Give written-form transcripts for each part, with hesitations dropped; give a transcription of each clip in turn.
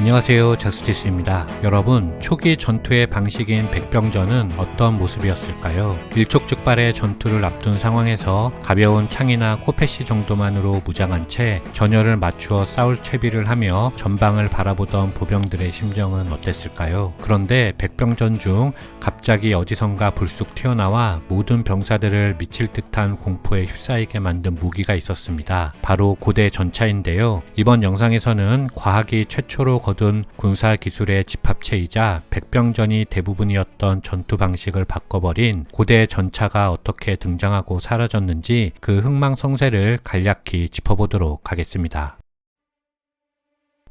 안녕하세요, 저스티스입니다. 여러분, 초기 전투의 방식인 백병전은 어떤 모습이었을까요? 일촉즉발의 전투를 앞둔 상황에서 가벼운 창이나 코패시 정도만으로 무장한 채 전열을 맞추어 싸울 채비를 하며 전방을 바라보던 보병들의 심정은 어땠을까요? 그런데 백병전 중 갑자기 어디선가 불쑥 튀어나와 모든 병사들을 미칠 듯한 공포에 휩싸이게 만든 무기가 있었습니다. 바로 고대 전차인데요. 이번 영상에서는 과학이 최초로 거둔 군사 기술의 집합체이자 백병전이 대부분이었던 전투 방식을 바꿔버린 고대 전차가 어떻게 등장하고 사라졌는지 그 흥망성쇠를 간략히 짚어보도록 하겠습니다.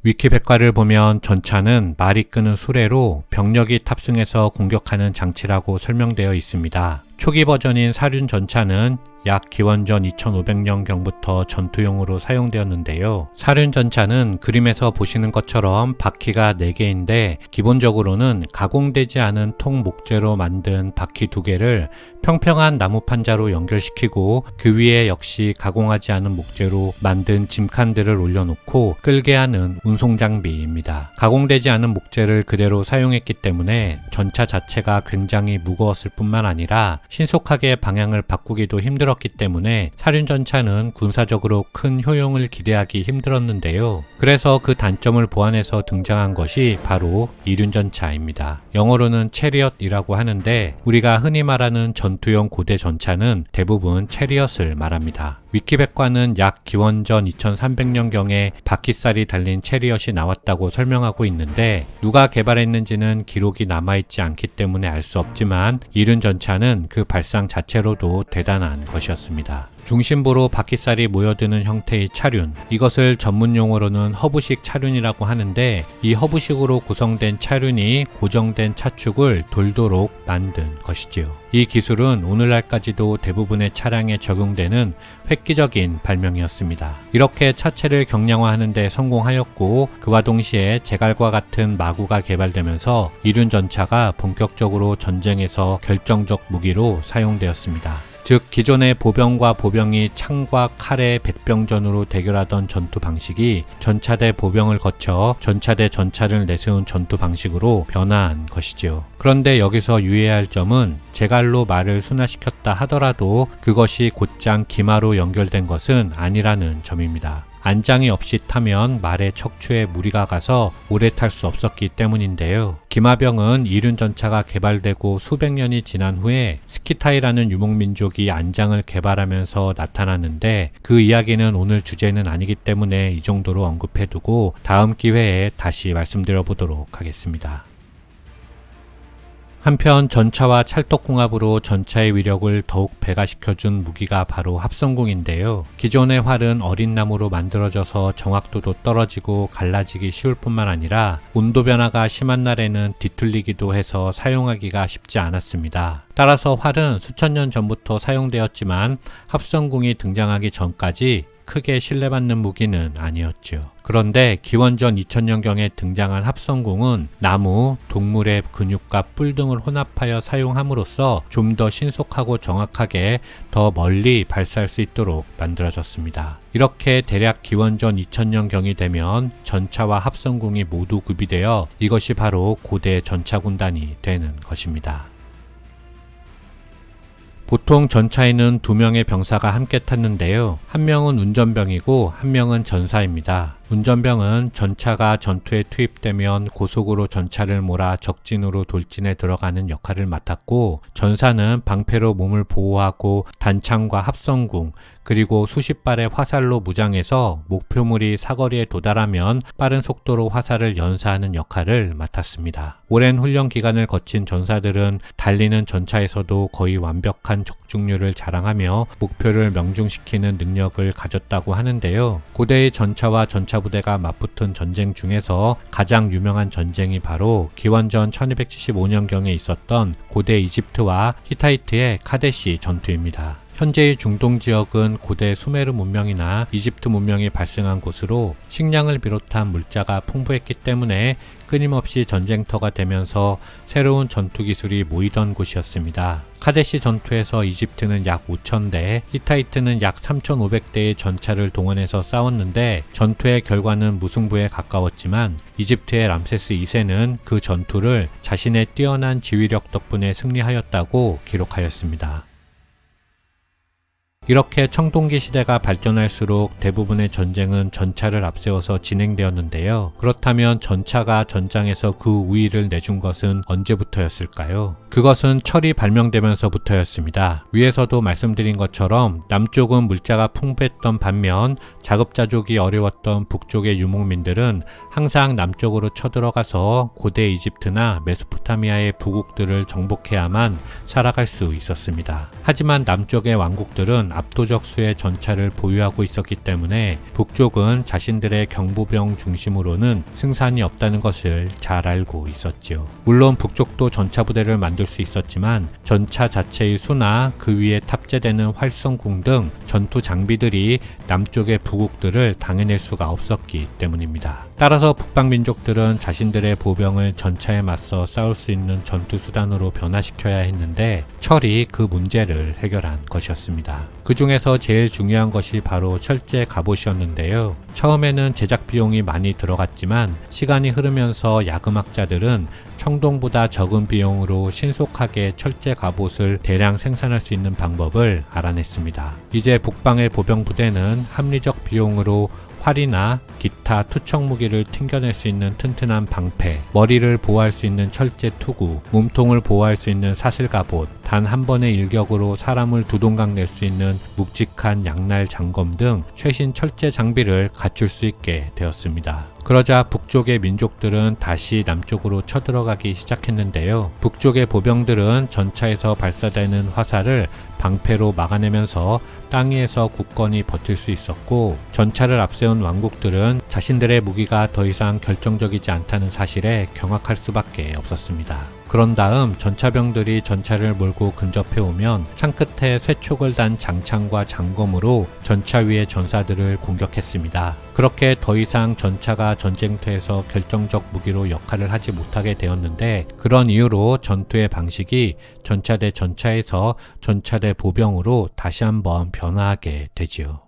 위키백과를 보면 전차는 말이 끄는 수레로 병력이 탑승해서 공격하는 장치라고 설명되어 있습니다. 초기 버전인 사륜 전차는 약 기원전 2500년경부터 전투용으로 사용되었는데요. 사륜 전차는 그림에서 보시는 것처럼 바퀴가 4개인데 기본적으로는 가공되지 않은 통 목재로 만든 바퀴 2개를 평평한 나무 판자로 연결시키고 그 위에 역시 가공하지 않은 목재로 만든 짐칸들을 올려놓고 끌게 하는 운송 장비입니다. 가공되지 않은 목재를 그대로 사용했기 때문에 전차 자체가 굉장히 무거웠을 뿐만 아니라 신속하게 방향을 바꾸기도 힘들었기 때문에 사륜전차는 군사적으로 큰 효용을 기대하기 힘들었는데요. 그래서 그 단점을 보완해서 등장한 것이 바로 이륜전차입니다. 영어로는 체리엇이라고 하는데 우리가 흔히 말하는 전투용 고대 전차는 대부분 체리엇을 말합니다. 위키백과는 약 기원전 2300년경에 바퀴살이 달린 체리엇이 나왔다고 설명하고 있는데 누가 개발했는지는 기록이 남아있지 않기 때문에 알 수 없지만 이륜전차는 그 발상 자체로도 대단한 것이었습니다. 중심부로 바퀴살이 모여드는 형태의 차륜, 이것을 전문용어로는 허브식 차륜이라고 하는데 이 허브식으로 구성된 차륜이 고정된 차축을 돌도록 만든 것이지요. 이 기술은 오늘날까지도 대부분의 차량에 적용되는 획기적인 발명이었습니다. 이렇게 차체를 경량화하는 데 성공하였고 그와 동시에 제갈과 같은 마구가 개발되면서 이륜전차가 본격적으로 전쟁에서 결정적 무기로 사용되었습니다. 즉 기존의 보병과 보병이 창과 칼의 백병전으로 대결하던 전투 방식이 전차 대 보병을 거쳐 전차 대 전차를 내세운 전투 방식으로 변화한 것이지요. 그런데 여기서 유의해야 할 점은 제갈로 말을 순화시켰다 하더라도 그것이 곧장 기마로 연결된 것은 아니라는 점입니다. 안장이 없이 타면 말의 척추에 무리가 가서 오래 탈 수 없었기 때문인데요. 기마병은 이륜전차가 개발되고 수백 년이 지난 후에 스키타이라는 유목민족이 안장을 개발하면서 나타났는데 그 이야기는 오늘 주제는 아니기 때문에 이 정도로 언급해두고 다음 기회에 다시 말씀드려 보도록 하겠습니다. 한편 전차와 찰떡궁합으로 전차의 위력을 더욱 배가시켜준 무기가 바로 합성궁인데요. 기존의 활은 어린 나무로 만들어져서 정확도도 떨어지고 갈라지기 쉬울 뿐만 아니라 온도 변화가 심한 날에는 뒤틀리기도 해서 사용하기가 쉽지 않았습니다. 따라서 활은 수천 년 전부터 사용되었지만 합성궁이 등장하기 전까지 크게 신뢰받는 무기는 아니었죠. 그런데 기원전 2000년경에 등장한 합성궁은 나무, 동물의 근육과 뿔 등을 혼합하여 사용함으로써 좀 더 신속하고 정확하게 더 멀리 발사할 수 있도록 만들어졌습니다. 이렇게 대략 기원전 2000년경이 되면 전차와 합성궁이 모두 구비되어 이것이 바로 고대 전차군단이 되는 것입니다. 보통 전차에는 2명의 병사가 함께 탔는데요. 한 명은 운전병이고 한 명은 전사입니다. 운전병은 전차가 전투에 투입되면 고속으로 전차를 몰아 적진으로 돌진에 들어가는 역할을 맡았고 전사는 방패로 몸을 보호하고 단창과 합성궁 그리고 수십 발의 화살로 무장해서 목표물이 사거리에 도달하면 빠른 속도로 화살을 연사하는 역할을 맡았습니다. 오랜 훈련 기간을 거친 전사들은 달리는 전차에서도 거의 완벽한 적중률을 자랑하며 목표를 명중시키는 능력을 가졌다고 하는데요. 고대의 전차와 전차부대가 맞붙은 전쟁 중에서 가장 유명한 전쟁이 바로 기원전 1275년경에 있었던 고대 이집트와 히타이트의 카데시 전투입니다. 현재의 중동 지역은 고대 수메르 문명이나 이집트 문명이 발생한 곳으로 식량을 비롯한 물자가 풍부했기 때문에 끊임없이 전쟁터가 되면서 새로운 전투 기술이 모이던 곳이었습니다. 카데시 전투에서 이집트는 약 5,000대, 히타이트는 약 3,500대의 전차를 동원해서 싸웠는데 전투의 결과는 무승부에 가까웠지만 이집트의 람세스 2세는 그 전투를 자신의 뛰어난 지휘력 덕분에 승리하였다고 기록하였습니다. 이렇게 청동기 시대가 발전할수록 대부분의 전쟁은 전차를 앞세워서 진행되었는데요. 그렇다면 전차가 전장에서 그 우위를 내준 것은 언제부터였을까요? 그것은 철이 발명되면서부터였습니다. 위에서도 말씀드린 것처럼 남쪽은 물자가 풍부했던 반면 자급자족이 어려웠던 북쪽의 유목민들은 항상 남쪽으로 쳐들어가서 고대 이집트나 메소포타미아의 부국들을 정복해야만 살아갈 수 있었습니다. 하지만 남쪽의 왕국들은 압도적 수의 전차를 보유하고 있었기 때문에 북쪽은 자신들의 경보병 중심으로는 승산이 없다는 것을 잘 알고 있었지요. 물론 북쪽도 전차 부대를 만들 수 있었지만 전차 자체의 수나 그 위에 탑재되는 활성궁 등 전투 장비들이 남쪽의 부국들을 당해낼 수가 없었기 때문입니다. 따라서 북방 민족들은 자신들의 보병을 전차에 맞서 싸울 수 있는 전투 수단으로 변화시켜야 했는데 철이 그 문제를 해결한 것이었습니다. 그 중에서 제일 중요한 것이 바로 철제 갑옷이었는데요. 처음에는 제작 비용이 많이 들어갔지만 시간이 흐르면서 야금학자들은 청동보다 적은 비용으로 신속하게 철제 갑옷을 대량 생산할 수 있는 방법을 알아냈습니다. 이제 북방의 보병 부대는 합리적 비용으로 활이나 기타 투척 무기를 튕겨낼 수 있는 튼튼한 방패, 머리를 보호할 수 있는 철제 투구, 몸통을 보호할 수 있는 사슬 갑옷, 단 한 번의 일격으로 사람을 두 동강 낼 수 있는 묵직한 양날 장검 등 최신 철제 장비를 갖출 수 있게 되었습니다. 그러자 북쪽의 민족들은 다시 남쪽으로 쳐들어가기 시작했는데요. 북쪽의 보병들은 전차에서 발사되는 화살을 방패로 막아내면서 땅 위에서 굳건히 버틸 수 있었고, 전차를 앞세운 왕국들은 자신들의 무기가 더 이상 결정적이지 않다는 사실에 경악할 수밖에 없었습니다. 그런 다음 전차병들이 전차를 몰고 근접해 오면 창끝에 쇠촉을 단 장창과 장검으로 전차 위의 전사들을 공격했습니다. 그렇게 더 이상 전차가 전쟁터에서 결정적 무기로 역할을 하지 못하게 되었는데, 그런 이유로 전투의 방식이 전차 대 전차에서 전차 대 보병으로 다시 한번 변화하게 되지요.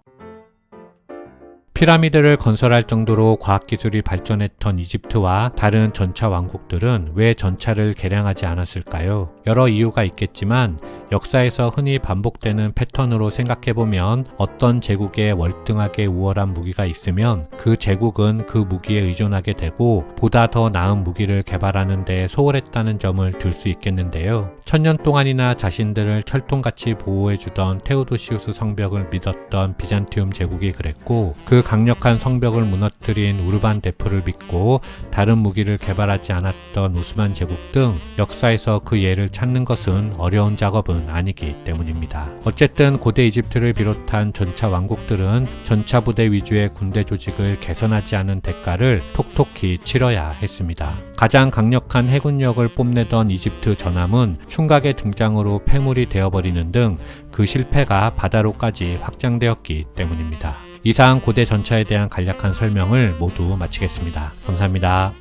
피라미드를 건설할 정도로 과학기술이 발전했던 이집트와 다른 전차 왕국들은 왜 전차를 개량하지 않았을까요? 여러 이유가 있겠지만 역사에서 흔히 반복되는 패턴으로 생각해보면 어떤 제국에 월등하게 우월한 무기가 있으면 그 제국은 그 무기에 의존하게 되고 보다 더 나은 무기를 개발하는 데 소홀했다는 점을 들 수 있겠는데요. 1000년 동안이나 자신들을 철통같이 보호해주던 테오도시우스 성벽을 믿었던 비잔티움 제국이 그랬고, 그 강력한 성벽을 무너뜨린 우르반 대프를 믿고 다른 무기를 개발하지 않았던 오스만 제국 등 역사에서 그 예를 찾는 것은 어려운 작업은 아니기 때문입니다. 어쨌든 고대 이집트를 비롯한 전차 왕국들은 전차 부대 위주의 군대 조직을 개선하지 않은 대가를 톡톡히 치러야 했습니다. 가장 강력한 해군력을 뽐내던 이집트 전함은 충각의 등장으로 폐물이 되어버리는 등 그 실패가 바다로까지 확장되었기 때문입니다. 이상 고대 전차에 대한 간략한 설명을 모두 마치겠습니다. 감사합니다.